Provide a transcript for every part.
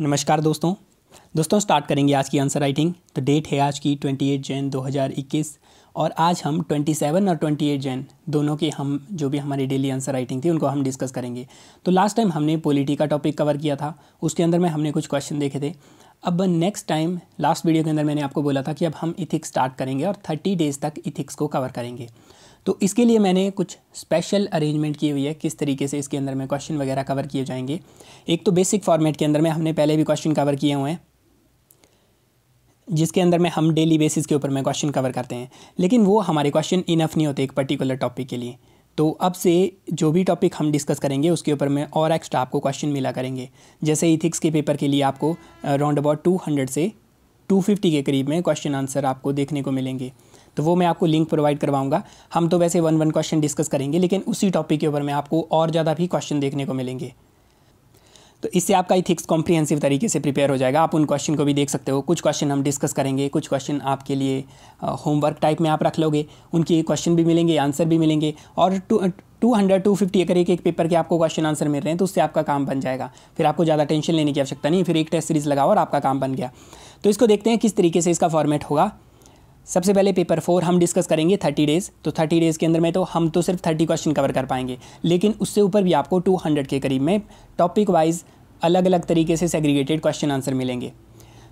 नमस्कार दोस्तों स्टार्ट करेंगे आज की आंसर राइटिंग। तो डेट है आज की 28 जैन 2021 और आज हम 27 और 28 जैन दोनों के हम जो भी हमारी डेली आंसर राइटिंग थी उनको हम डिस्कस करेंगे। तो लास्ट टाइम हमने पॉलिटी का टॉपिक कवर किया था, उसके अंदर में हमने कुछ क्वेश्चन देखे थे। अब नेक्स्ट टाइम लास्ट वीडियो के अंदर मैंने आपको बोला था कि अब हम इथिक्स स्टार्ट करेंगे और 30 डेज़ तक इथिक्स को कवर करेंगे। तो इसके लिए मैंने कुछ स्पेशल अरेंजमेंट की हुई है, किस तरीके से इसके अंदर में क्वेश्चन वगैरह कवर किए जाएंगे। एक तो बेसिक फॉर्मेट के अंदर में हमने पहले भी क्वेश्चन कवर किए हुए हैं, जिसके अंदर में हम डेली बेसिस के ऊपर में क्वेश्चन कवर करते हैं, लेकिन वो हमारे क्वेश्चन इनफ नहीं होते एक पर्टिकुलर टॉपिक के लिए। तो अब से जो भी टॉपिक हम डिस्कस करेंगे उसके ऊपर में और एक्स्ट्रा आपको क्वेश्चन मिला करेंगे। जैसे इथिक्स के पेपर के लिए आपको अराउंड अबाउट 200 से 250 के करीब में क्वेश्चन आंसर आपको देखने को मिलेंगे। तो वो मैं आपको लिंक प्रोवाइड करवाऊंगा। हम तो वैसे वन क्वेश्चन डिस्कस करेंगे, लेकिन उसी टॉपिक के ऊपर में आपको और ज़्यादा भी क्वेश्चन देखने को मिलेंगे। तो इससे आपका इथिक्स कॉम्प्रिहेंसिव तरीके से प्रिपेयर हो जाएगा। आप उन क्वेश्चन को भी देख सकते हो। कुछ क्वेश्चन हम डिस्कस करेंगे, कुछ क्वेश्चन आपके लिए होमवर्क टाइप में आप रख लोगे, उनके क्वेश्चन भी मिलेंगे, आंसर भी मिलेंगे। और 200-250 अगर एक पेपर के आपको क्वेश्चन आंसर मिल रहे हैं तो उससे आपका काम बन जाएगा। फिर आपको ज़्यादा टेंशन लेने की आवश्यकता नहीं, फिर एक टेस्ट सीरीज़ लगाओ और आपका काम बन गया। तो इसको देखते हैं किस तरीके से इसका फॉर्मेट होगा। सबसे पहले पेपर 4 हम डिस्कस करेंगे 30 डेज़। तो 30 डेज़ के अंदर में तो हम तो सिर्फ 30 क्वेश्चन कवर कर पाएंगे, लेकिन उससे ऊपर भी आपको 200 के करीब में टॉपिक वाइज अलग अलग तरीके से सेग्रीगेटेड क्वेश्चन आंसर मिलेंगे।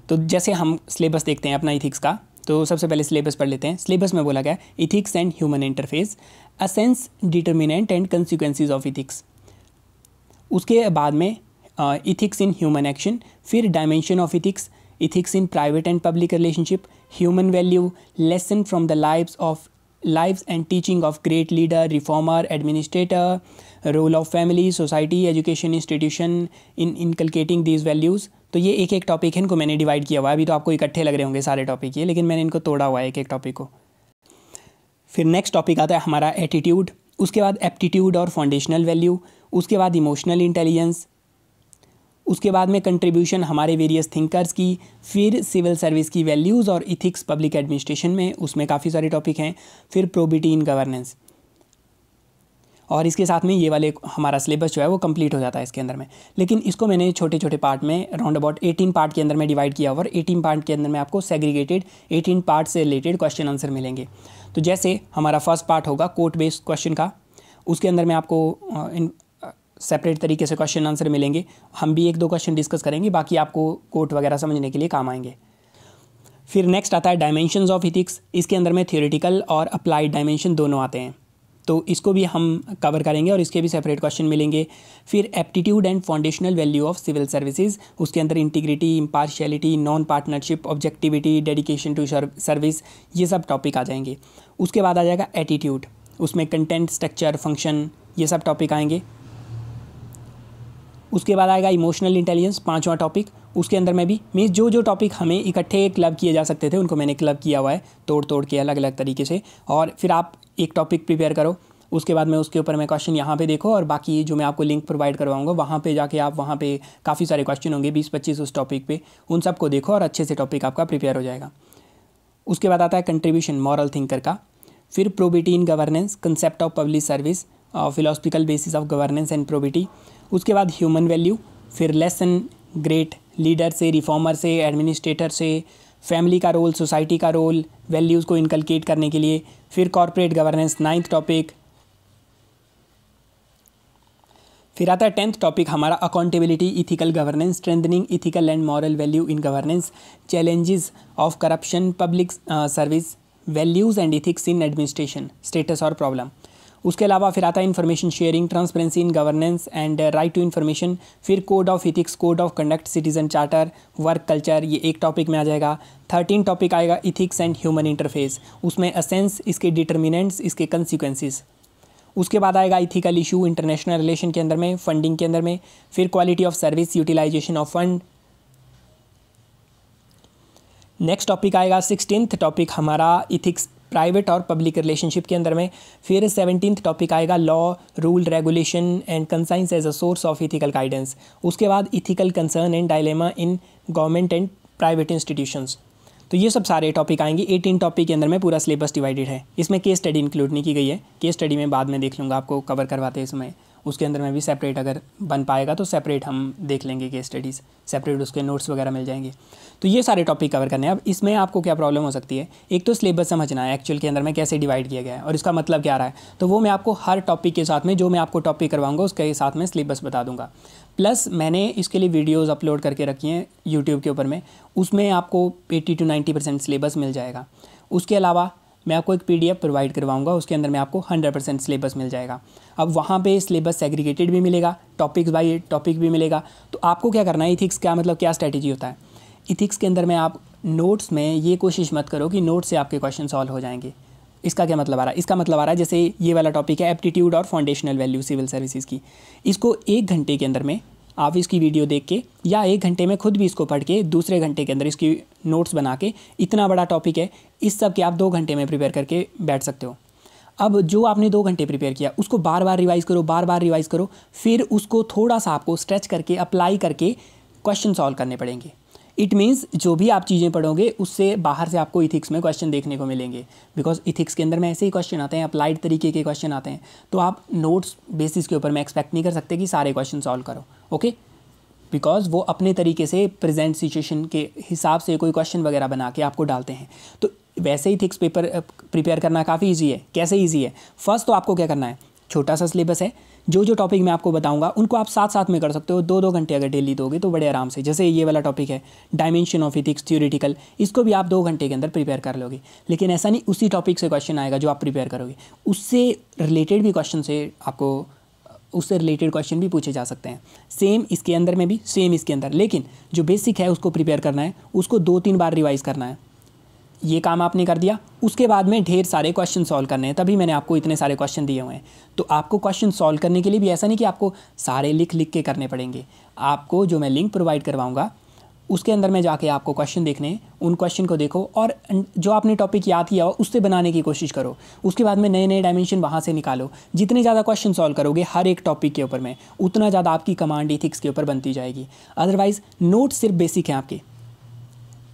तो जैसे हम सिलेबस देखते हैं अपना इथिक्स का, तो सबसे पहले सिलेबस पढ़ लेते हैं। सिलेबस में बोला गया ethics and human interface, असेंस, determinant and consequences of ethics. उसके बाद में इथिक्स इन ह्यूमन एक्शन, फिर dimension of ethics, ethics in private and public relationship, human value, lesson from the lives and teaching of great leader, reformer, administrator, role of family, society, education institution in inculcating these values। तो ये एक एक topic है, इनको मैंने divide किया हुआ है। अभी तो आपको इकट्ठे लग रहे होंगे सारे टॉपिक ये, लेकिन मैंने इनको तोड़ा हुआ है एक एक टॉपिक को। फिर नेक्स्ट टॉपिक आता है हमारा एटीट्यूड, उसके बाद एप्टीट्यूड और फाउंडेशनल वैल्यू, उसके बाद इमोशनल इंटेलिजेंस, उसके बाद में कंट्रीब्यूशन हमारे वेरियस थिंकर्स की, फिर सिविल सर्विस की वैल्यूज़ और इथिक्स पब्लिक एडमिनिस्ट्रेशन में, उसमें काफ़ी सारे टॉपिक हैं। फिर प्रोबिटी इन गवर्नेंस, और इसके साथ में ये वाले हमारा सिलेबस जो है वो कंप्लीट हो जाता है इसके अंदर में। लेकिन इसको मैंने छोटे छोटे पार्ट में अराउंड अबाउट 18 पार्ट के अंदर में डिवाइड किया और 18 पार्ट के अंदर में आपको सेग्रीगेटेड 18 पार्ट से रिलेटेड क्वेश्चन आंसर मिलेंगे। तो जैसे हमारा फर्स्ट पार्ट होगा कोर्ट बेस्ड क्वेश्चन का, उसके अंदर में आपको सेपरेट तरीके से क्वेश्चन आंसर मिलेंगे। हम भी 1-2 क्वेश्चन डिस्कस करेंगे, बाकी आपको कोर्ट वगैरह समझने के लिए काम आएंगे। फिर नेक्स्ट आता है डायमेंशंस ऑफ इथिक्स, इसके अंदर में थियोरेटिकल और अप्लाइड डायमेंशन दोनों आते हैं, तो इसको भी हम कवर करेंगे और इसके भी सेपरेट क्वेश्चन मिलेंगे। फिर aptitude and foundational value of civil services, उसके अंदर integrity, impartiality, non partnership, objectivity, dedication to service, ये सब टॉपिक आ जाएंगे। उसके बाद आ जाएगा एटीट्यूड, उसमें कंटेंट, स्ट्रक्चर, फंक्शन, ये सब टॉपिक आएंगे। उसके बाद आएगा इमोशनल इंटेलिजेंस, 5वां टॉपिक। उसके अंदर में भी मीन्स जो टॉपिक हमें इकट्ठे क्लब किए जा सकते थे उनको मैंने क्लब किया हुआ है तोड़ के अलग अलग तरीके से। और फिर आप एक टॉपिक प्रिपेयर करो, उसके बाद में उसके ऊपर मैं क्वेश्चन यहाँ पे देखो, और बाकी जो मैं आपको लिंक प्रोवाइड करवाऊंगा वहाँ पे जाके आप वहाँ पे काफ़ी सारे क्वेश्चन होंगे 20-25 उस टॉपिक पे, उन सबको देखो और अच्छे से टॉपिक आपका प्रिपेयर हो जाएगा। उसके बाद आता है कंट्रीब्यूशन मॉरल थिंकर का, फिर probity in governance, concept of public service, philosophical basis of governance and probity. उसके बाद ह्यूमन वैल्यू, फिर लेसन ग्रेट लीडर से, रिफॉर्मर से, एडमिनिस्ट्रेटर से, फैमिली का रोल, सोसाइटी का रोल, वैल्यूज़ को इनकलकेट करने के लिए। फिर कॉर्पोरेट गवर्नेंस, 9th टॉपिक। फिर आता है 10th टॉपिक हमारा accountability, ethical governance, strengthening ethical and moral value in governance, challenges of corruption, public service, values and ethics in administration, status और प्रॉब्लम। उसके अलावा फिर आता है information sharing, transparency in governance and right to information. फिर code of ethics, code of conduct, citizen charter, work culture, ये एक topic में आ जाएगा। 13 टॉपिक आएगा इथिक्स एंड ह्यूमन इंटरफेस, उसमें असेंस, इसके डिटर्मिनेंट्स, इसके कंसिक्वेंसेस। उसके बाद आएगा इथिकल इशू इंटरनेशनल रिलेशन के अंदर में, फंडिंग के अंदर में। फिर quality of service, utilization of fund. Next topic आएगा 16th टॉपिक हमारा इथिक्स प्राइवेट और पब्लिक रिलेशनशिप के अंदर में। फिर 17th टॉपिक आएगा law, rule, regulation and conscience as a source of ethical guidance. उसके बाद ethical concern and dilemma in government and private institutions. तो ये सब सारे टॉपिक आएंगे। 18 टॉपिक के अंदर में पूरा सिलेबस डिवाइडेड है। इसमें केस स्टडी इंक्लूड नहीं की गई है, केस स्टडी में बाद में देख लूँगा आपको कवर करवाते समय, उसके अंदर में भी सेपरेट अगर बन पाएगा तो सेपरेट हम देख लेंगे केस स्टडीज़, सेपरेट उसके नोट्स वगैरह मिल जाएंगे। तो ये सारे टॉपिक कवर करने हैं। अब इसमें आपको क्या प्रॉब्लम हो सकती है, एक तो सिलेबस समझना है एक्चुअल के अंदर में कैसे डिवाइड किया गया है और इसका मतलब क्या रहा है, तो वो मैं आपको हर टॉपिक के साथ में जो मैं आपको टॉपिक करवाऊंगा उसके साथ में सिलेबस बता दूंगा। प्लस मैंने इसके लिए वीडियोज़ अपलोड करके रखी हैं यूट्यूब के ऊपर में, उसमें आपको 80 to 90% सिलेबस मिल जाएगा। उसके अलावा मैं आपको एक PDF प्रोवाइड करवाऊंगा, उसके अंदर में आपको 100% सिलेबस मिल जाएगा। अब वहाँ पे सिलेबस सेग्रीगेटेड भी मिलेगा, टॉपिक्स बाय टॉपिक भी मिलेगा। तो आपको क्या करना है, इथिक्स क्या मतलब क्या स्ट्रैटेजी होता है, इथिक्स के अंदर में आप नोट्स में ये कोशिश मत करो कि नोट्स से आपके क्वेश्चन सॉल्व हो जाएंगे। इसका क्या मतलब आ रहा है, इसका मतलब आ रहा है जैसे ये वाला टॉपिक है एप्टीट्यूड और फाउंडेशनल वैल्यू सिविल सर्विसेज की, इसको 1 घंटे के अंदर में आप इसकी वीडियो देख के या 1 घंटे में खुद भी इसको पढ़ के दूसरे घंटे के अंदर इसकी नोट्स बना के, इतना बड़ा टॉपिक है, इस सब के आप 2 घंटे में प्रिपेयर करके बैठ सकते हो। अब जो आपने 2 घंटे प्रिपेयर किया उसको बार बार रिवाइज़ करो, बार बार रिवाइज़ करो, फिर उसको थोड़ा सा आपको स्ट्रेच करके अप्लाई करके क्वेश्चन सॉल्व करने पड़ेंगे। इट मीन्स जो भी आप चीज़ें पढ़ोगे उससे बाहर से आपको इथिक्स में क्वेश्चन देखने को मिलेंगे, बिकॉज इथिक्स के अंदर में ऐसे ही क्वेश्चन आते हैं, अप्लाइड तरीके के क्वेश्चन आते हैं। तो आप नोट्स बेसिस के ऊपर में एक्सपेक्ट नहीं कर सकते कि सारे क्वेश्चन सॉल्व करो, ओके, बिकॉज वो अपने तरीके से प्रेजेंट सिचुएशन के हिसाब से कोई क्वेश्चन वगैरह बना के आपको डालते हैं। तो वैसे ही इथिक्स पेपर प्रिपेयर करना काफ़ी ईजी है। कैसे ईजी है, फर्स्ट तो आपको क्या करना है, छोटा सा सिलेबस है, जो टॉपिक मैं आपको बताऊंगा उनको आप साथ साथ में कर सकते हो। 2-2 घंटे अगर डेली दोगे तो बड़े आराम से, जैसे ये वाला टॉपिक है डायमेंशन ऑफ इथिक्स थ्योरेटिकल, इसको भी आप 2 घंटे के अंदर प्रिपेयर कर लोगे। लेकिन ऐसा नहीं उसी टॉपिक से क्वेश्चन आएगा जो आप प्रिपेयर करोगे, उससे रिलेटेड भी क्वेश्चन से आपको उससे रिलेटेड क्वेश्चन भी पूछे जा सकते हैं। सेम इसके अंदर में भी, सेम इसके अंदर, लेकिन जो बेसिक है उसको प्रिपेयर करना है, उसको 2-3 बार रिवाइज़ करना है। ये काम आपने कर दिया, उसके बाद में ढेर सारे क्वेश्चन सॉल्व करने हैं, तभी मैंने आपको इतने सारे क्वेश्चन दिए हुए हैं। तो आपको क्वेश्चन सॉल्व करने के लिए भी ऐसा नहीं कि आपको सारे लिख लिख के करने पड़ेंगे। आपको जो मैं लिंक प्रोवाइड करवाऊंगा उसके अंदर में जाके आपको क्वेश्चन देखने हैं, उन क्वेश्चन को देखो और जो आपने टॉपिक याद किया हो उससे बनाने की कोशिश करो। उसके बाद में नए नए डायमेंशन वहाँ से निकालो। जितने ज़्यादा क्वेश्चन सॉल्व करोगे हर एक टॉपिक के ऊपर में, उतना ज़्यादा आपकी कमांड इथिक्स के ऊपर बनती जाएगी। अदरवाइज़ नोट्स सिर्फ बेसिक हैं, आपके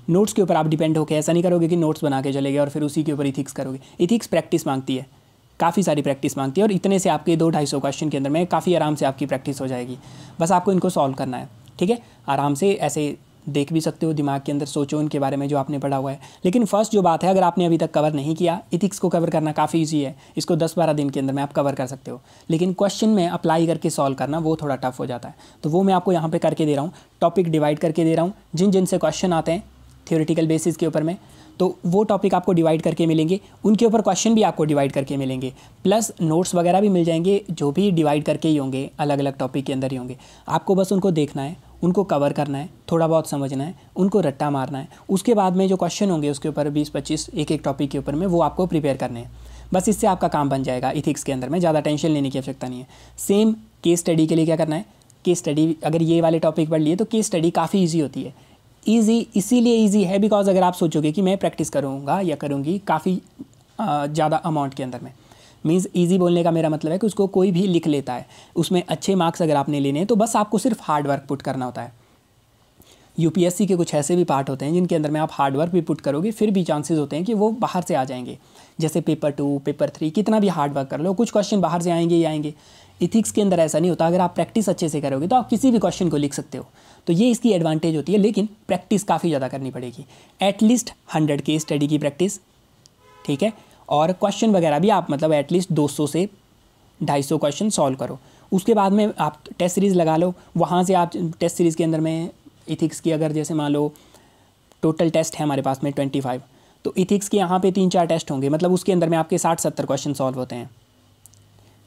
नोट्स के ऊपर आप डिपेंड होकर ऐसा नहीं करोगे कि नोट्स बना के चले गए और फिर उसी के ऊपर इथिक्स करोगे। इथिक्स प्रैक्टिस मांगती है, काफ़ी सारी प्रैक्टिस मांगती है, और इतने से आपके 200-250 क्वेश्चन के अंदर में काफ़ी आराम से आपकी प्रैक्टिस हो जाएगी। बस आपको इनको सॉल्व करना है, ठीक है। आराम से ऐसे देख भी सकते हो, दिमाग के अंदर सोचो उनके बारे में जो आपने पढ़ा हुआ है। लेकिन फर्स्ट जो बात है, अगर आपने अभी तक कवर नहीं किया, इथिक्स को कवर करना काफ़ी ईजी है, इसको 10-12 दिन के अंदर में आप कवर कर सकते हो। लेकिन क्वेश्चन में अप्लाई करके सॉल्व करना वो थोड़ा टफ हो जाता है। तो वो मैं आपको यहाँ पे करके दे रहा हूँ, टॉपिक डिवाइड करके दे रहा हूँ। जिन से क्वेश्चन आते हैं थ्योरेटिकल बेसिस के ऊपर में, तो वो टॉपिक आपको डिवाइड करके मिलेंगे, उनके ऊपर क्वेश्चन भी आपको डिवाइड करके मिलेंगे, प्लस नोट्स वगैरह भी मिल जाएंगे जो भी डिवाइड करके ही होंगे, अलग अलग टॉपिक के अंदर ही होंगे। आपको बस उनको देखना है, उनको कवर करना है, थोड़ा बहुत समझना है, उनको रट्टा मारना है। उसके बाद में जो क्वेश्चन होंगे उसके ऊपर 20-25 एक टॉपिक के ऊपर में वो आपको प्रिपेयर करने हैं। बस इससे आपका काम बन जाएगा इथिक्स के अंदर में, ज़्यादा टेंशन लेने की आवश्यकता नहीं है। सेम केस स्टडी के लिए क्या करना है, केस स्टडी अगर ये वाले टॉपिक पढ़ लिए तो केस स्टडी काफ़ी ईजी होती है। ईजी इसीलिए ईजी है बिकॉज अगर आप सोचोगे कि मैं प्रैक्टिस करूँगा या करूँगी काफ़ी ज़्यादा अमाउंट के अंदर में, मीन्स ईजी बोलने का मेरा मतलब है कि उसको कोई भी लिख लेता है। उसमें अच्छे मार्क्स अगर आपने लेने हैं तो बस आपको सिर्फ हार्ड वर्क पुट करना होता है। यूपीएससी के कुछ ऐसे भी पार्ट होते हैं जिनके अंदर में आप हार्ड वर्क भी पुट करोगे फिर भी चांसेस होते हैं कि वो बाहर से आ जाएंगे। जैसे पेपर 2, पेपर 3, कितना भी हार्ड वर्क कर लो कुछ क्वेश्चन बाहर से आएंगे ही आएंगे। इथिक्स के अंदर ऐसा नहीं होता, अगर आप प्रैक्टिस अच्छे से करोगे तो आप किसी भी क्वेश्चन को लिख सकते हो। तो ये इसकी एडवांटेज होती है, लेकिन प्रैक्टिस काफ़ी ज़्यादा करनी पड़ेगी, एटलीस्ट 100 केस स्टडी की प्रैक्टिस, ठीक है। और क्वेश्चन वगैरह भी आप मतलब एटलीस्ट 200 से 250 क्वेश्चन सॉल्व करो। उसके बाद में आप टेस्ट सीरीज़ लगा लो, वहाँ से आप टेस्ट सीरीज़ के अंदर में इथिक्स की अगर जैसे मान लो टोटल टेस्ट है हमारे पास में 25, तो इथिक्स के यहाँ पे 3-4 टेस्ट होंगे, मतलब उसके अंदर में आपके 60-70 क्वेश्चन सॉल्व होते हैं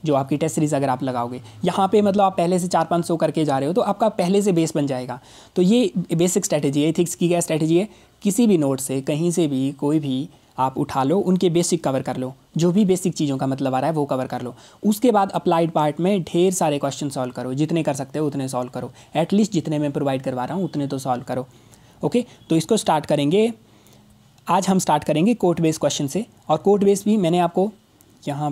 जो आपकी टेस्ट सीरीज़ अगर आप लगाओगे। यहाँ पे मतलब आप पहले से 400-500 करके जा रहे हो तो आपका पहले से बेस बन जाएगा। तो ये बेसिक स्ट्रैटेजी है इथिक्स की। क्या स्ट्रैटेजी है, किसी भी नोट से कहीं से भी कोई भी आप उठा लो, उनके बेसिक कवर कर लो, जो भी बेसिक चीज़ों का मतलब आ रहा है वो कवर कर लो। उसके बाद अप्लाइड पार्ट में ढेर सारे क्वेश्चन सॉल्व करो, जितने कर सकते हो उतने सॉल्व करो, एटलीस्ट जितने मैं प्रोवाइड करवा रहा हूँ उतने तो सॉल्व करो। ओके, तो इसको स्टार्ट करेंगे। आज हम स्टार्ट करेंगे कोर्ट बेस क्वेश्चन से, और कोर्ट बेस भी मैंने आपको यहाँ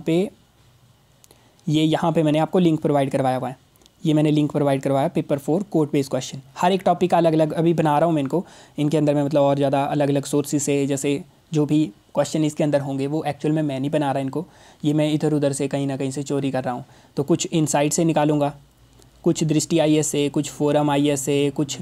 पे मैंने आपको लिंक प्रोवाइड करवाया हुआ है। ये मैंने लिंक प्रोवाइड करवाया पेपर 4 कोर्ट बेस क्वेश्चन। हर एक टॉपिक का अलग अलग अभी बना रहा हूँ मैं इनको, इनके अंदर में मतलब और ज़्यादा अलग अलग सोर्सेज से, जैसे जो भी क्वेश्चन इसके अंदर होंगे वो एक्चुअल में मैं नहीं बना रहा इनको, ये मैं इधर उधर से कहीं ना कहीं से चोरी कर रहा हूँ। तो कुछ इनसाइट से निकालूंगा, कुछ दृष्टि IAS से, कुछ फोरम IAS से, कुछ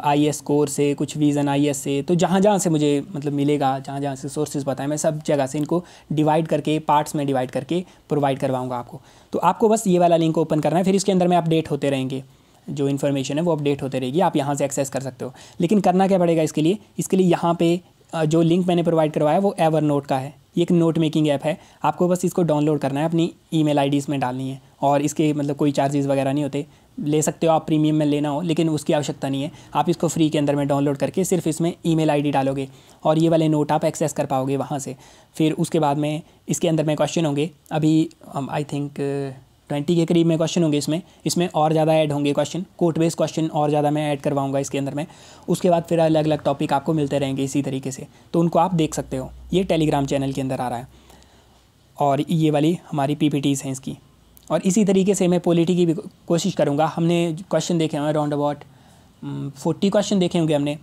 IAS कोर से, कुछ विज़न IAS से। तो जहाँ जहाँ से मुझे मतलब मिलेगा, जहाँ जहाँ से सोर्सेज पता है, मैं सब जगह से इनको डिवाइड करके पार्ट्स में डिवाइड करके प्रोवाइड करवाऊँगा आपको। तो आपको बस ये वाला लिंक ओपन करना है, फिर इसके अंदर में अपडेट होते रहेंगे, जो इन्फॉर्मेशन है वो अपडेट होते रहेगी, आप यहाँ से एक्सेस कर सकते हो। लेकिन करना क्या पड़ेगा इसके लिए यहाँ पे जो लिंक मैंने प्रोवाइड करवाया वो एवरनोट का है। ये एक नोट मेकिंग ऐप है, आपको बस इसको डाउनलोड करना है, अपनी ईमेल आईडी इसमें डालनी है, और इसके मतलब कोई चार्जेस वगैरह नहीं होते। ले सकते हो आप प्रीमियम में लेना हो, लेकिन उसकी आवश्यकता नहीं है। आप इसको फ्री के अंदर में डाउनलोड करके सिर्फ इसमें ईमेल आईडी डालोगे और ये वाले नोट आप एक्सेस कर पाओगे वहाँ से। फिर उसके बाद में इसके अंदर में क्वेश्चन होंगे, अभी आई थिंक 20 के करीब में क्वेश्चन होंगे इसमें और ज़्यादा ऐड होंगे क्वेश्चन, कोट बेस्ड क्वेश्चन और ज़्यादा मैं ऐड करवाऊंगा इसके अंदर में। उसके बाद फिर अलग अलग टॉपिक आपको मिलते रहेंगे इसी तरीके से, तो उनको आप देख सकते हो। ये टेलीग्राम चैनल के अंदर आ रहा है, और ये वाली हमारी PPTs हैं इसकी। और इसी तरीके से मैं पॉलिटी की भी कोशिश करूँगा। हमने क्वेश्चन देखे हैं अराउंड अबाउट 40 क्वेश्चन देखे होंगे हमने,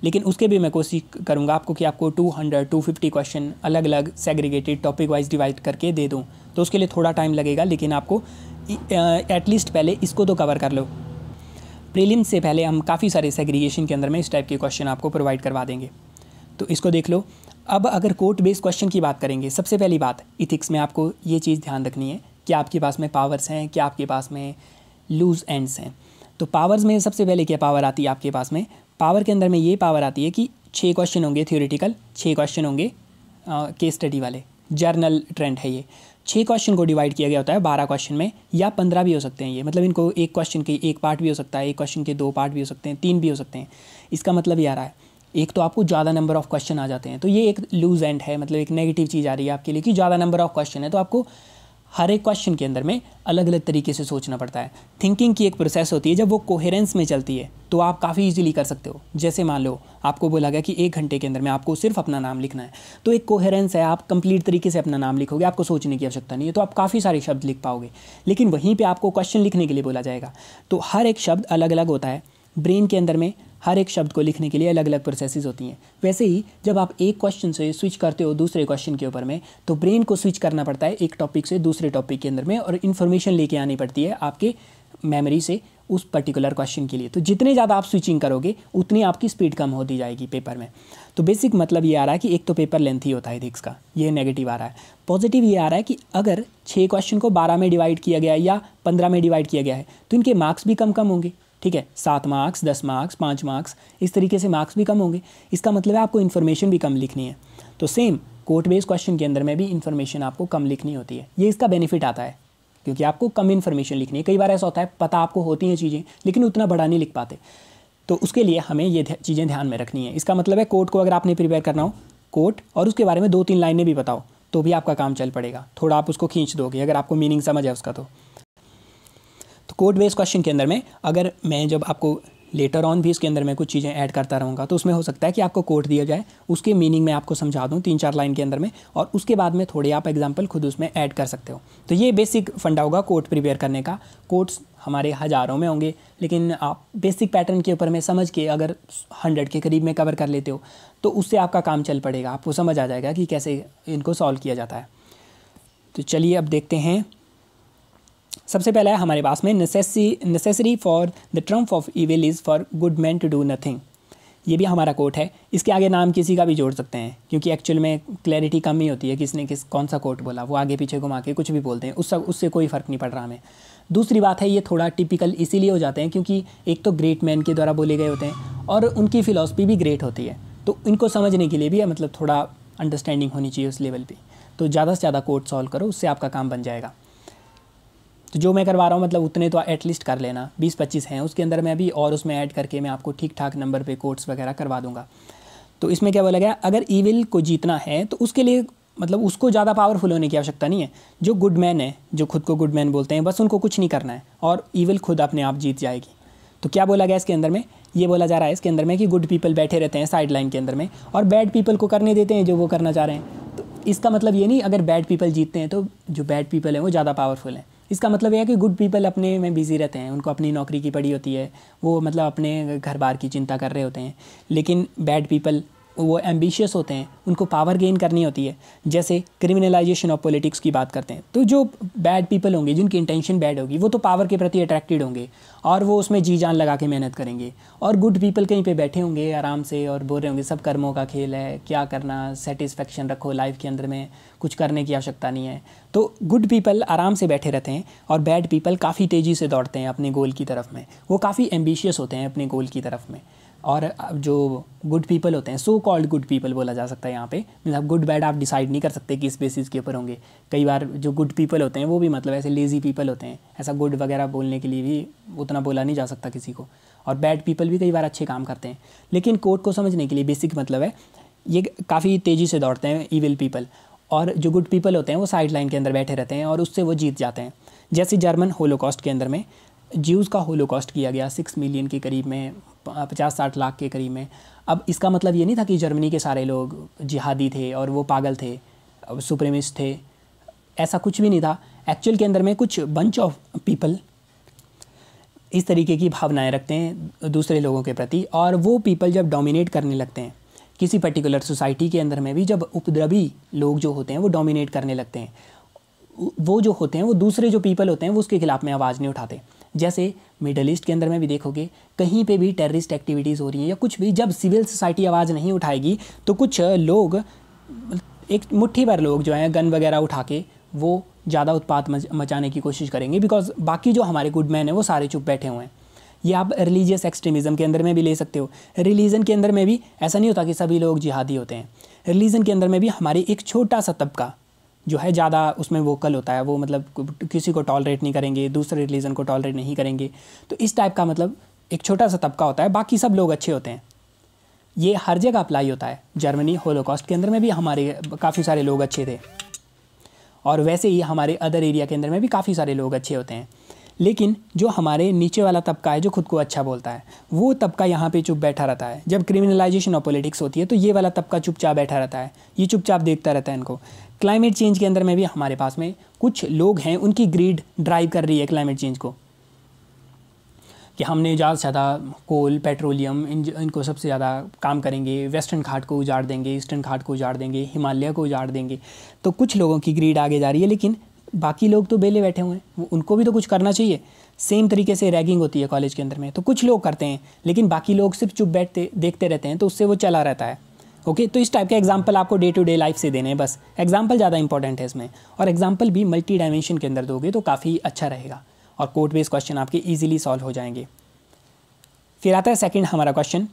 लेकिन उसके भी मैं कोशिश करूँगा आपको कि आपको 200-250 क्वेश्चन अलग अलग सेग्रीगेटेड टॉपिक वाइज डिवाइड करके दे दूँ। तो उसके लिए थोड़ा टाइम लगेगा, लेकिन आपको एटलीस्ट पहले इसको तो कवर कर लो। प्रीलिम्स से पहले हम काफ़ी सारे सेग्रीगेशन के अंदर में इस टाइप के क्वेश्चन आपको प्रोवाइड करवा देंगे, तो इसको देख लो। अब अगर कोर्ट बेस्ड क्वेश्चन की बात करेंगे, सबसे पहली बात इथिक्स में आपको ये चीज़ ध्यान रखनी है कि आपके पास में पावर्स हैं, क्या आपके पास में लूज एंड्स हैं। तो पावर्स में सबसे पहले क्या पावर आती है आपके पास में? पावर के अंदर में ये पावर आती है कि 6 क्वेश्चन होंगे थ्योरेटिकल, 6 क्वेश्चन होंगे केस स्टडी वाले, जर्नल ट्रेंड है ये। 6 क्वेश्चन को डिवाइड किया गया होता है 12 क्वेश्चन में, या 15 भी हो सकते हैं ये, मतलब इनको एक क्वेश्चन के एक पार्ट भी हो सकता है, एक क्वेश्चन के 2 पार्ट भी हो सकते हैं, 3 भी हो सकते हैं। इसका मतलब ये आ रहा है, एक तो आपको ज़्यादा नंबर ऑफ़ क्वेश्चन आ जाते हैं, तो ये एक लूज एंड है, मतलब एक नेगेटिव चीज़ आ रही है आपके लिए कि ज़्यादा नंबर ऑफ़ क्वेश्चन है, तो आपको हर एक क्वेश्चन के अंदर में अलग अलग तरीके से सोचना पड़ता है। थिंकिंग की एक प्रोसेस होती है, जब वो कोहेरेंस में चलती है तो आप काफ़ी इजीली कर सकते हो। जैसे मान लो आपको बोला गया कि 1 घंटे के अंदर में आपको सिर्फ अपना नाम लिखना है, तो एक कोहेरेंस है, आप कंप्लीट तरीके से अपना नाम लिखोगे, आपको सोचने की आवश्यकता नहीं है, तो आप काफ़ी सारे शब्द लिख पाओगे। लेकिन वहीं पर आपको क्वेश्चन लिखने के लिए बोला जाएगा, तो हर एक शब्द अलग अलग होता है। ब्रेन के अंदर में हर एक शब्द को लिखने के लिए अलग अलग प्रोसेसेस होती हैं। वैसे ही जब आप एक क्वेश्चन से स्विच करते हो दूसरे क्वेश्चन के ऊपर में, तो ब्रेन को स्विच करना पड़ता है एक टॉपिक से दूसरे टॉपिक के अंदर में, और इन्फॉर्मेशन लेके आनी पड़ती है आपके मेमोरी से उस पर्टिकुलर क्वेश्चन के लिए। तो जितने ज़्यादा आप स्विचिंग करोगे उतनी आपकी स्पीड कम होती जाएगी पेपर में। तो बेसिक मतलब ये आ रहा है कि एक तो पेपर लेंथी होता है एथिक्स का, ये नेगेटिव आ रहा है। पॉजिटिव ये आ रहा है कि अगर 6 क्वेश्चन को 12 में डिवाइड किया गया है या 15 में डिवाइड किया गया है, तो इनके मार्क्स भी कम कम होंगे। ठीक है, 7 मार्क्स, 10 मार्क्स, 5 मार्क्स, इस तरीके से मार्क्स भी कम होंगे। इसका मतलब है आपको इन्फॉर्मेशन भी कम लिखनी है। तो सेम कोर्ट बेस्ड क्वेश्चन के अंदर में भी इन्फॉर्मेशन आपको कम लिखनी होती है। ये इसका बेनिफिट आता है क्योंकि आपको कम इन्फॉर्मेशन लिखनी है। कई बार ऐसा होता है पता आपको होती हैं चीज़ें, लेकिन उतना बड़ा नहीं लिख पाते, तो उसके लिए हमें ये चीज़ें ध्यान में रखनी है। इसका मतलब है कोर्ट को अगर आपने प्रिपेयर करना हो, कोर्ट और उसके बारे में 2-3 लाइनें भी बताओ तो भी आपका काम चल पड़ेगा। थोड़ा आप उसको खींच दोगे अगर आपको मीनिंग समझ है उसका। तो कोड बेस्ड क्वेश्चन के अंदर में अगर मैं जब आपको लेटर ऑन भी इसके अंदर मैं कुछ चीज़ें ऐड करता रहूँगा, तो उसमें हो सकता है कि आपको कोट दिया जाए, उसके मीनिंग मैं आपको समझा दूँ 3-4 लाइन के अंदर में, और उसके बाद में थोड़े आप एग्जांपल खुद उसमें ऐड कर सकते हो। तो ये बेसिक फंडा होगा कोट प्रिपेयर करने का। कोट्स हमारे हज़ारों में होंगे, लेकिन आप बेसिक पैटर्न के ऊपर में समझ के अगर 100 के करीब में कवर कर लेते हो तो उससे आपका काम चल पड़ेगा, आपको समझ आ जाएगा कि कैसे इनको सॉल्व किया जाता है। तो चलिए अब देखते हैं। सबसे पहला है हमारे पास में necessary for the triumph of evil is for good man to do nothing. ये भी हमारा कोट है। इसके आगे नाम किसी का भी जोड़ सकते हैं क्योंकि एक्चुअल में क्लैरिटी कम ही होती है किसने कौन सा कोट बोला, वो आगे पीछे घुमा के कुछ भी बोलते हैं, उससे कोई फ़र्क नहीं पड़ रहा हमें। दूसरी बात है, ये थोड़ा टिपिकल इसीलिए हो जाते हैं क्योंकि एक तो ग्रेट मैन के द्वारा बोले गए होते हैं और उनकी फ़िलॉसफी भी ग्रेट होती है, तो इनको समझने के लिए भी मतलब थोड़ा अंडरस्टैंडिंग होनी चाहिए उस लेवल पर। तो ज़्यादा से ज़्यादा कोट सॉल्व करो, उससे आपका काम बन जाएगा। तो जो मैं करवा रहा हूँ मतलब उतने तो एटलीस्ट कर लेना, 20-25 हैं उसके अंदर में भी, और उसमें ऐड करके मैं आपको ठीक ठाक नंबर पे कोट्स वगैरह करवा दूंगा। तो इसमें क्या बोला गया, अगर ईविल को जीतना है तो उसके लिए मतलब उसको ज़्यादा पावरफुल होने की आवश्यकता नहीं है। जो गुड मैन है, जो खुद को गुड मैन बोलते हैं, बस उनको कुछ नहीं करना है और ईविल खुद अपने आप जीत जाएगी। तो क्या बोला गया इसके अंदर में, ये बोला जा रहा है इसके अंदर में कि गुड पीपल बैठे रहते हैं साइड लाइन के अंदर में और बैड पीपल को करने देते हैं जो वो करना चाह रहे हैं। तो इसका मतलब ये नहीं अगर बैड पीपल जीतते हैं तो जो बैड पीपल हैं वो ज़्यादा पावरफुल हैं। इसका मतलब यह है कि गुड पीपल अपने में बिज़ी रहते हैं, उनको अपनी नौकरी की पड़ी होती है, वो मतलब अपने घर बार की चिंता कर रहे होते हैं, लेकिन बैड पीपल वो एम्बिशियस होते हैं, उनको पावर गेन करनी होती है। जैसे क्रिमिनलाइजेशन ऑफ पॉलिटिक्स की बात करते हैं, तो जो बैड पीपल होंगे, जिनकी इंटेंशन बैड होगी, वो तो पावर के प्रति अट्रैक्टेड होंगे और वो उसमें जी जान लगा के मेहनत करेंगे। और गुड पीपल कहीं पे बैठे होंगे आराम से और बोल रहे होंगे सब कर्मों का खेल है, क्या करना, सेटिस्फेक्शन रखो लाइफ के अंदर में, कुछ करने की आवश्यकता नहीं है। तो गुड पीपल आराम से बैठे रहते हैं और बैड पीपल काफ़ी तेज़ी से दौड़ते हैं अपने गोल की तरफ में, वो काफ़ी एम्बिशियस होते हैं अपने गोल की तरफ में। और जो गुड पीपल होते हैं, सो कॉल्ड गुड पीपल बोला जा सकता है यहाँ पे, मतलब गुड बैड आप डिसाइड नहीं कर सकते किस बेसिस के ऊपर होंगे। कई बार जो गुड पीपल होते हैं वो भी मतलब ऐसे लेज़ी पीपल होते हैं, ऐसा गुड वगैरह बोलने के लिए भी उतना बोला नहीं जा सकता किसी को। और बैड पीपल भी कई बार अच्छे काम करते हैं, लेकिन कोट को समझने के लिए बेसिक मतलब है ये काफ़ी तेज़ी से दौड़ते हैं ईविल पीपल, और जो गुड पीपल होते हैं वो साइड लाइन के अंदर बैठे रहते हैं और उससे वो जीत जाते हैं। जैसे जर्मन होलोकॉस्ट के अंदर में ज्यूज़ का होलोकॉस्ट किया गया 6 मिलियन के करीब में, 50-60 लाख के करीब में। अब इसका मतलब ये नहीं था कि जर्मनी के सारे लोग जिहादी थे और वो पागल थे, सुप्रीमिस्ट थे, ऐसा कुछ भी नहीं था। एक्चुअल के अंदर में कुछ बंच ऑफ पीपल इस तरीके की भावनाएं रखते हैं दूसरे लोगों के प्रति, और वो पीपल जब डोमिनेट करने लगते हैं किसी पर्टिकुलर सोसाइटी के अंदर में भी, जब उपद्रवी लोग जो होते हैं वो डोमिनेट करने लगते हैं, वो जो होते हैं वो दूसरे जो पीपल होते हैं वो उसके खिलाफ में आवाज़ नहीं उठाते। जैसे मिडल ईस्ट के अंदर में भी देखोगे, कहीं पे भी टेररिस्ट एक्टिविटीज़ हो रही हैं या कुछ भी, जब सिविल सोसाइटी आवाज़ नहीं उठाएगी तो कुछ लोग, एक मुट्ठी भर लोग जो हैं गन वगैरह उठा के वो ज़्यादा उत्पात मचाने की कोशिश करेंगे, बिकॉज बाकी जो हमारे गुड मैन हैं वो सारे चुप बैठे हुए हैं। ये आप रिलीजियस एक्सट्रीमिज़म के अंदर में भी ले सकते हो। रिलीजन के अंदर में भी ऐसा नहीं होता कि सभी लोग जिहादी होते हैं। रिलीजन के अंदर में भी हमारी एक छोटा सा तबका जो है ज़्यादा उसमें वोकल होता है, वो मतलब किसी को टॉलरेट नहीं करेंगे, दूसरे रिलीजन को टॉलरेट नहीं करेंगे। तो इस टाइप का मतलब एक छोटा सा तबका होता है, बाकी सब लोग अच्छे होते हैं। ये हर जगह अप्लाई होता है। जर्मनी होलोकॉस्ट के अंदर में भी हमारे काफ़ी सारे लोग अच्छे थे, और वैसे ही हमारे अदर एरिया के अंदर में भी काफ़ी सारे लोग अच्छे होते हैं। लेकिन जो हमारे नीचे वाला तबका है जो खुद को अच्छा बोलता है, वो तबका यहाँ पे चुप बैठा रहता है। जब क्रिमिनलाइजेशन ऑफ पॉलिटिक्स होती है तो ये वाला तबका चुपचाप बैठा रहता है, ये चुपचाप देखता रहता है इनको। क्लाइमेट चेंज के अंदर में भी हमारे पास में कुछ लोग हैं, उनकी ग्रीड ड्राइव कर रही है क्लाइमेट चेंज को, कि हमने ज़्यादा से ज़्यादा कोल, पेट्रोलियम, इनको सबसे ज़्यादा काम करेंगे, वेस्टर्न घाट को उजाड़ देंगे, ईस्टर्न घाट को उजाड़ देंगे, हिमालय को उजाड़ देंगे। तो कुछ लोगों की ग्रीड आगे जा रही है, लेकिन बाकी लोग तो बेले बैठे हुए हैं, उनको भी तो कुछ करना चाहिए। सेम तरीके से रैगिंग होती है कॉलेज के अंदर में, तो कुछ लोग करते हैं लेकिन बाकी लोग सिर्फ चुप बैठते देखते रहते हैं, तो उससे वो चला रहता है। ओके, तो इस टाइप के एग्जाम्पल आपको डे टू डे लाइफ से देने हैं, बस एग्जाम्पल ज़्यादा इंपॉर्टेंट है इसमें, और एग्जाम्पल भी मल्टी डायमेंशन के अंदर दोगे तो काफ़ी अच्छा रहेगा और कोड बेस्ड क्वेश्चन आपके ईजिली सॉल्व हो जाएंगे। फिर आता है सेकंड हमारा question,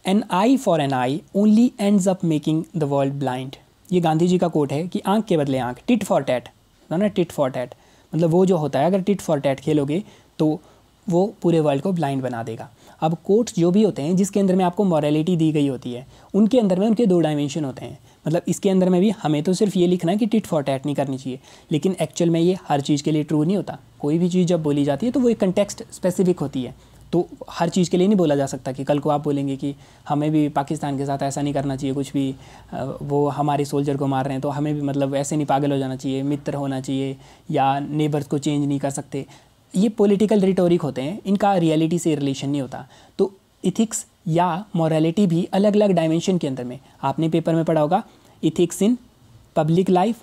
an eye for an eye only ends up making the world blind. ये गांधी जी का कोट है कि आंख के बदले आंख, टिट फॉर टैट, ना टिट फॉर टैट, मतलब वो जो होता है अगर टिट फॉर टैट खेलोगे तो वो पूरे वर्ल्ड को ब्लाइंड बना देगा। अब कोट्स जो भी होते हैं जिसके अंदर में आपको मॉरलिटी दी गई होती है, उनके अंदर में उनके 2 डायमेंशन होते हैं। मतलब इसके अंदर में भी हमें तो सिर्फ ये लिखना है कि टिट फॉर टैट नहीं करनी चाहिए, लेकिन एक्चुअल में ये हर चीज़ के लिए ट्रू नहीं होता। कोई भी चीज़ जब बोली जाती है तो वो एक कंटेक्स्ट स्पेसिफिक होती है, तो हर चीज़ के लिए नहीं बोला जा सकता कि कल को आप बोलेंगे कि हमें भी पाकिस्तान के साथ ऐसा नहीं करना चाहिए, कुछ भी वो हमारे सोल्जर को मार रहे हैं तो हमें भी मतलब ऐसे नहीं पागल हो जाना चाहिए, मित्र होना चाहिए, या नेबर्स को चेंज नहीं कर सकते। ये पॉलिटिकल रिटोरिक होते हैं, इनका रियलिटी से रिलेशन नहीं होता। तो इथिक्स या मॉरलिटी भी अलग अलग डायमेंशन के अंदर में, आपने पेपर में पढ़ा होगा इथिक्स इन पब्लिक लाइफ,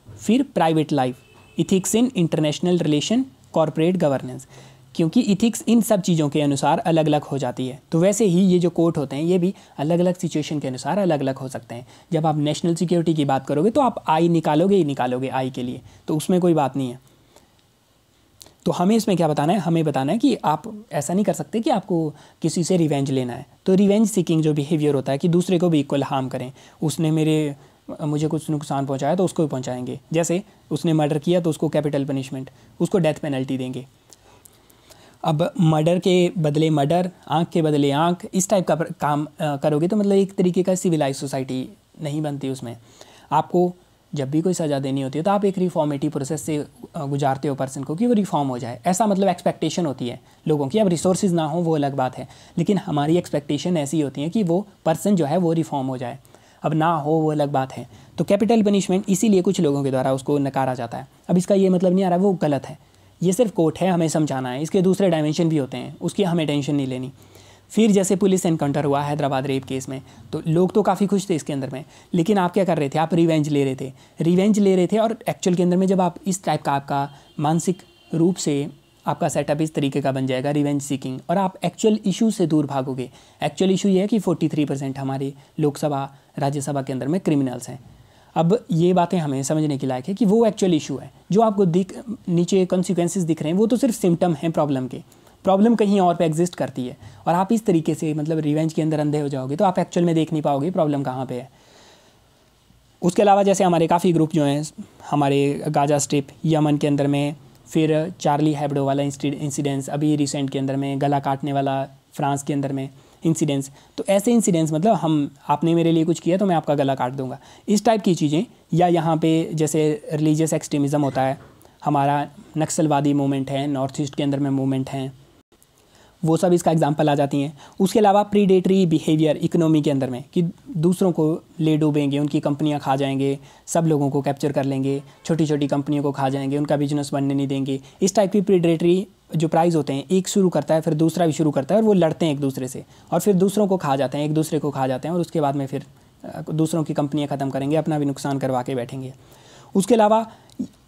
फिर private life, ethics in international relation, corporate governance, क्योंकि इथिक्स इन सब चीज़ों के अनुसार अलग अलग हो जाती है। तो वैसे ही ये जो कोट होते हैं ये भी अलग अलग सिचुएशन के अनुसार अलग अलग हो सकते हैं। जब आप नेशनल सिक्योरिटी की बात करोगे तो आप आई निकालोगे ही निकालोगे आई के लिए, तो उसमें कोई बात नहीं है। तो हमें इसमें क्या बताना है, हमें बताना है कि आप ऐसा नहीं कर सकते कि आपको किसी से रिवेंज लेना है। तो रिवेंज सीकिंग जो बिहेवियर होता है कि दूसरे को भी इक्वल हार्म करें, उसने मुझे कुछ नुकसान पहुंचाया तो उसको भी पहुंचाएंगे। जैसे उसने मर्डर किया तो उसको कैपिटल पनिशमेंट, उसको डेथ पेनल्टी देंगे। अब मर्डर के बदले मर्डर, आँख के बदले आँख, इस टाइप का काम करोगे तो मतलब एक तरीके का सिविलाइज सोसाइटी नहीं बनती। उसमें आपको जब भी कोई सज़ा देनी होती है तो आप एक रिफॉर्मेटिव प्रोसेस से गुजारते हो पर्सन को कि वो रिफॉर्म हो जाए, ऐसा मतलब एक्सपेक्टेशन होती है लोगों की। अब रिसोर्सेज ना हो वो अलग बात है, लेकिन हमारी एक्सपेक्टेशन ऐसी होती है कि वो पर्सन जो है वो रिफॉर्म हो जाए। अब ना हो वो अलग बात है। तो कैपिटल पनिशमेंट इसीलिए कुछ लोगों के द्वारा उसको नकारा जाता है। अब इसका ये मतलब नहीं आ रहा वो गलत है, ये सिर्फ कोट है, हमें समझाना है। इसके दूसरे डायमेंशन भी होते हैं, उसकी हमें टेंशन नहीं लेनी। फिर जैसे पुलिस एनकाउंटर हुआ हैदराबाद रेप केस में, तो लोग तो काफ़ी खुश थे इसके अंदर में, लेकिन आप क्या कर रहे थे, आप रिवेंज ले रहे थे। और एक्चुअल के अंदर में जब आप इस टाइप का आपका मानसिक रूप से आपका सेटअप इस तरीके का बन जाएगा, रिवेंज सीकिंग, और आप एक्चुअल इशू से दूर भागोगे। एक्चुअल इशू ये है कि 43% हमारे लोकसभा राज्यसभा के अंदर में क्रिमिनल्स हैं। अब ये बातें हमें समझने की लायक है कि वो एक्चुअल इशू है। जो आपको नीचे कॉन्सिक्वेंसेस दिख रहे हैं वो तो सिर्फ सिम्टम हैं प्रॉब्लम के। प्रॉब्लम कहीं और पे एग्जिस्ट करती है, और आप इस तरीके से मतलब रिवेंज के अंदर अंधे हो जाओगे तो आप एक्चुअल में देख नहीं पाओगे प्रॉब्लम कहाँ पे है। उसके अलावा जैसे हमारे काफ़ी ग्रुप जो हैं, हमारे गाजा स्ट्रिप यमन के अंदर में, फिर चार्ली हेब्डो वाला इंसिडेंस अभी रिसेंट के अंदर में, गला काटने वाला फ्रांस के अंदर में इंसिडेंट्स, तो ऐसे इंसिडेंट्स मतलब आपने मेरे लिए कुछ किया तो मैं आपका गला काट दूंगा, इस टाइप की चीज़ें। या यहाँ पे जैसे रिलीजियस एक्सट्रीमिज़म होता है, हमारा नक्सलवादी मूवमेंट है, नॉर्थ ईस्ट के अंदर में मूवमेंट हैं, वो सब इसका एग्जांपल आ जाती हैं। उसके अलावा प्रीडेटरी बिहेवियर इकोनॉमी के अंदर में, कि दूसरों को ले डूबेंगे, उनकी कंपनियां खा जाएंगे, सब लोगों को कैप्चर कर लेंगे, छोटी छोटी कंपनियों को खा जाएंगे, उनका बिजनेस बनने नहीं देंगे। इस टाइप की प्रीडेटरी जो प्राइज़ होते हैं, एक शुरू करता है फिर दूसरा भी शुरू करता है, और वो लड़ते हैं एक दूसरे से, और फिर दूसरों को खा जाते हैं, एक दूसरे को खा जाते हैं, और उसके बाद में फिर दूसरों की कंपनियाँ ख़त्म करेंगे, अपना भी नुकसान करवा के बैठेंगे। उसके अलावा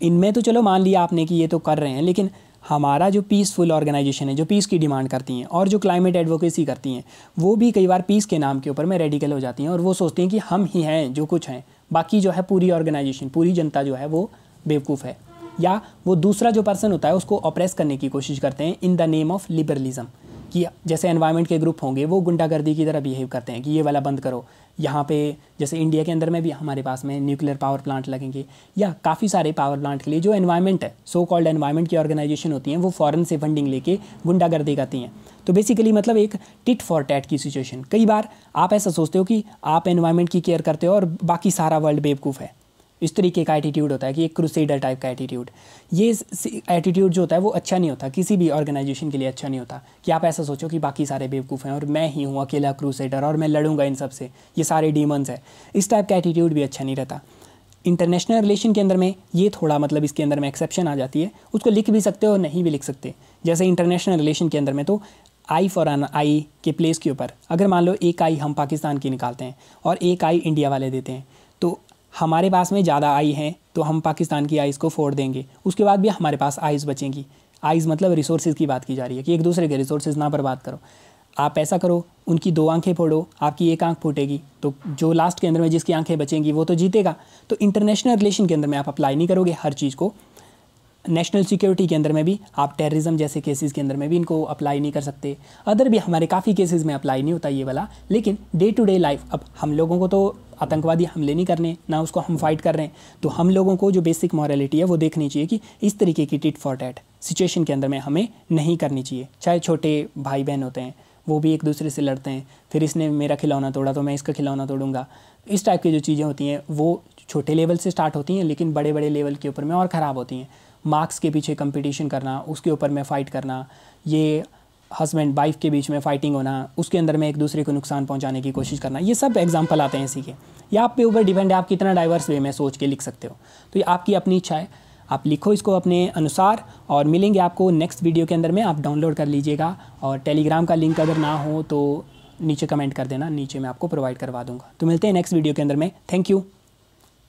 इनमें तो चलो मान लिया आपने कि ये तो कर रहे हैं, लेकिन हमारा जो पीसफुल ऑर्गेनाइजेशन है, जो पीस की डिमांड करती हैं और जो क्लाइमेट एडवोकेसी करती हैं, वो भी कई बार पीस के नाम के ऊपर में रेडिकल हो जाती हैं, और वो सोचती हैं कि हम ही हैं जो कुछ हैं, बाकी जो है पूरी ऑर्गेनाइजेशन, पूरी जनता जो है वो बेवकूफ़ है, या वो दूसरा जो पर्सन होता है उसको ऑप्रेस करने की कोशिश करते हैं in the name of liberalism. कि जैसे एनवायरनमेंट के ग्रुप होंगे वो गुंडागर्दी की तरह बिहेव करते हैं कि ये वाला बंद करो। यहाँ पे जैसे इंडिया के अंदर में भी हमारे पास में न्यूक्लियर पावर प्लांट लगेंगे, या काफ़ी सारे पावर प्लांट के लिए जो एनवायरनमेंट है, सो कॉल्ड एनवायरनमेंट की ऑर्गेनाइजेशन होती हैं, वो फॉरेन से फंडिंग लेके गुंडागर्दी करती हैं। तो बेसिकली मतलब एक टिट फॉर टैट की सिचुएशन। कई बार आप ऐसा सोचते हो कि आप एनवायरनमेंट की केयर करते हो और बाकी सारा वर्ल्ड बेवकूफ़ है, इस तरीके का एटीट्यूड होता है कि एक क्रूसेडर टाइप का एटीट्यूड। ये एटीट्यूड जो होता है वो अच्छा नहीं होता, किसी भी ऑर्गेनाइजेशन के लिए अच्छा नहीं होता, कि आप ऐसा सोचो कि बाकी सारे बेवकूफ़ हैं और मैं ही हूँ अकेला क्रूसेडर और मैं लड़ूंगा इन सब से, ये सारे डीमंस हैं। इस टाइप का एटीट्यूड भी अच्छा नहीं रहता। इंटरनेशनल रिलेशन के अंदर में ये थोड़ा मतलब इसके अंदर में एक्सेप्शन आ जाती है, उसको लिख भी सकते हो और नहीं भी लिख सकते। जैसे इंटरनेशनल रिलेशन के अंदर में तो आई फॉर एन आई के प्लेस के ऊपर अगर मान लो एक आई हम पाकिस्तान की निकालते हैं और एक आई इंडिया वाले देते हैं, तो हमारे पास में ज़्यादा आई हैं तो हम पाकिस्तान की आइज़ को फोड़ देंगे, उसके बाद भी हमारे पास आइज़ बचेंगी। आइज़ मतलब रिसोर्सेज़ की बात की जा रही है कि एक दूसरे के रिसोर्सेज ना बर्बाद करो। आप ऐसा करो, उनकी 2 आंखें फोड़ो, आपकी 1 आंख फूटेगी, तो जो लास्ट के अंदर में जिसकी आंखें बचेंगी वो तो जीतेगा। तो इंटरनेशनल रिलेशन के अंदर में आप अप्लाई नहीं करोगे हर चीज़ को। नेशनल सिक्योरिटी के अंदर में भी आप टेररिज्म जैसे केसेस के अंदर में भी इनको अप्लाई नहीं कर सकते। अदर भी हमारे काफ़ी केसेस में अप्लाई नहीं होता ये वाला। लेकिन डे टू डे लाइफ, अब हम लोगों को तो आतंकवादी हमले नहीं करने, ना उसको हम फाइट कर रहे हैं, तो हम लोगों को जो बेसिक मॉरलिटी है वो देखनी चाहिए कि इस तरीके की टिट फॉर टैट सिचुएशन के अंदर में हमें नहीं करनी चाहिए। चाहे छोटे भाई बहन होते हैं वो भी एक दूसरे से लड़ते हैं, फिर इसने मेरा खिलौना तोड़ा तो मैं इसका खिलौना तोड़ूंगा। इस टाइप की जो चीज़ें होती हैं वो छोटे लेवल से स्टार्ट होती हैं, लेकिन बड़े बड़े लेवल के ऊपर में और ख़राब होती हैं। मार्क्स के पीछे कंपटीशन करना, उसके ऊपर में फ़ाइट करना, ये हस्बैंड वाइफ के बीच में फ़ाइटिंग होना, उसके अंदर में एक दूसरे को नुकसान पहुंचाने की कोशिश करना, ये सब एग्जांपल आते हैं इसी के। या आप पे ऊपर डिपेंड है आप कितना डाइवर्स वे में सोच के लिख सकते हो। तो ये आपकी अपनी इच्छा है, आप लिखो इसको अपने अनुसार। और मिलेंगे आपको नेक्स्ट वीडियो के अंदर में, आप डाउनलोड कर लीजिएगा। और टेलीग्राम का लिंक अगर ना हो तो नीचे कमेंट कर देना, नीचे मैं आपको प्रोवाइड करवा दूँगा। तो मिलते हैं नेक्स्ट वीडियो के अंदर में। Thank you.